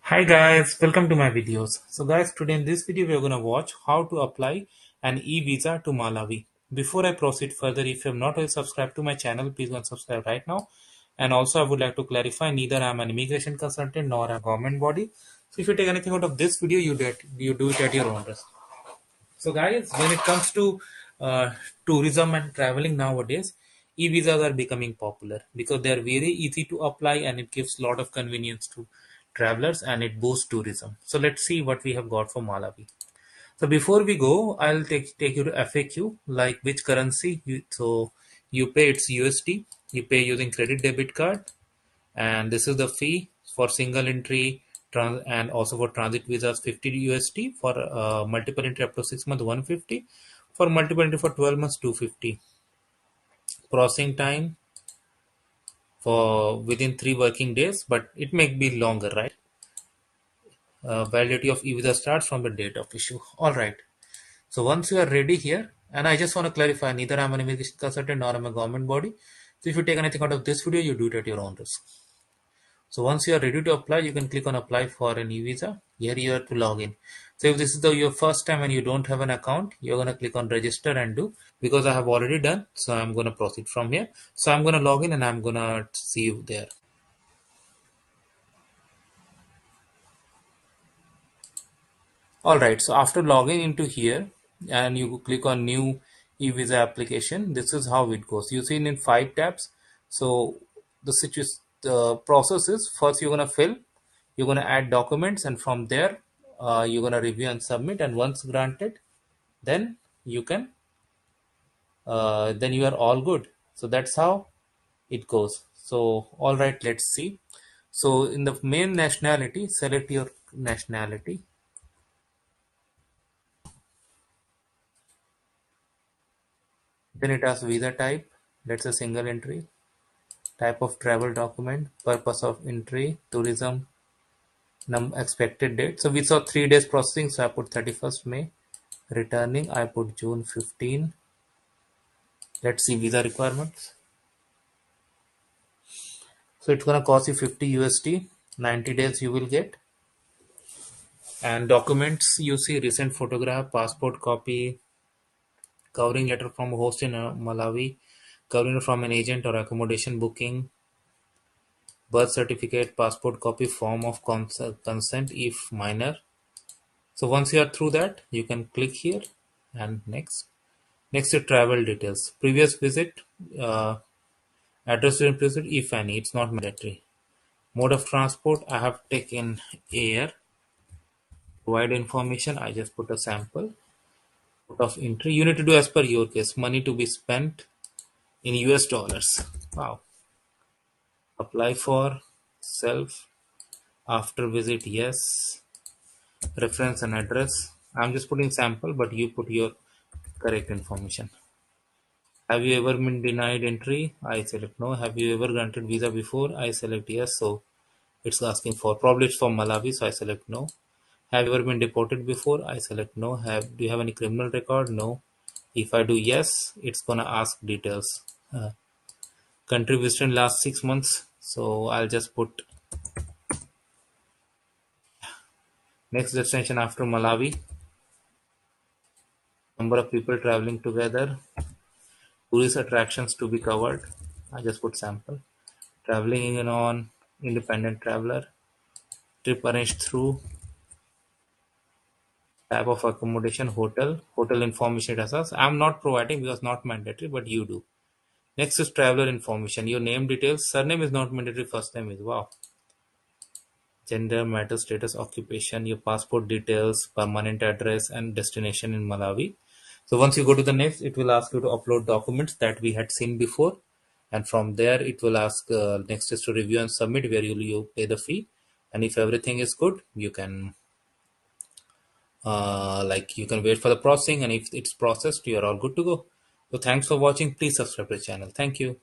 Hi guys, welcome to my videos. So guys, today in this video we are going to watch how to apply an e-visa to Malawi. Before I proceed further, if you have not already subscribed to my channel, please go and subscribe right now. And also I would like to clarify, neither I am an immigration consultant nor a government body. So if you take anything out of this video, you do it at your own risk. So guys, when it comes to tourism and traveling nowadays, e-visas are becoming popular because they are very easy to apply and it gives a lot of convenience to travelers and it boosts tourism. So let's see what we have got for Malawi. So before we go, I'll take you to FAQ, like which currency. So you pay it's USD. You pay using credit debit card, and this is the fee for single entry and also for transit visas 50 USD, for multiple entry up to 6 months 150, for multiple entry for 12 months 250. Processing time for within 3 working days, but it may be longer, right? Validity of e-visa starts from the date of issue. All right. So once you are ready here, and I just want to clarify, neither I'm an immigration consultant nor I'm a government body. So if you take anything out of this video, you do it at your own risk. So once you are ready to apply, you can click on apply for an e-visa. Here you have to log in. So if this is your first time and you don't have an account, you're going to click on register and do, because I have already done. So I'm going to proceed from here. So I'm going to log in and I'm going to see you there. Alright, so after logging into here and you click on new e-visa application, this is how it goes. You see in 5 tabs. So the process is, first you're gonna fill, you're gonna add documents, and from there you're gonna review and submit, and once granted, then you can then you are all good. So that's how it goes. So alright, let's see. So in the main nationality, select your nationality. Then it asks visa type, that's a single entry. Type of travel document, purpose of entry, tourism, expected date. So we saw 3 days processing, so I put 31st May. Returning, I put June 15. Let's see visa requirements. So it's gonna cost you 50 USD, 90 days you will get. And documents, you see recent photograph, passport copy, covering letter from a host in Malawi, covering from an agent or accommodation booking, birth certificate, passport copy, form of consent if minor. So once you are through that, you can click here and next. Next is travel details. Previous visit, address during visit, if any, it's not mandatory. Mode of transport, I have taken air. Provide information, I just put a sample. Port of entry, you need to do as per your case. Money to be spent in US dollars. Wow. Apply for self after visit, yes. Reference and address, I'm just putting sample, but you put your correct information. Have you ever been denied entry? I select no. Have you ever granted visa before? I select yes. So it's asking for, probably it's for Malawi, so I select no. Have you ever been deported before? I select no. Do you have any criminal record? No. If I do yes, it's gonna ask details. Country visited in last 6 months. So I'll just put next destination after Malawi. Number of people traveling together. Tourist attractions to be covered. I just put sample. Traveling in on independent traveler. Trip arranged through. Type of accommodation, hotel information it has. I'm not providing because not mandatory, but you do. Next is traveler information, your name details, surname is not mandatory, first name is. Wow. Gender, marital status, occupation, your passport details, permanent address, and destination in Malawi. So once you go to the next, it will ask you to upload documents that we had seen before, and from there it will ask next is to review and submit, where you pay the fee, and if everything is good, you can like you can wait for the processing, and if it's processed, you're all good to go. So thanks for watching. Please subscribe to the channel. Thank you.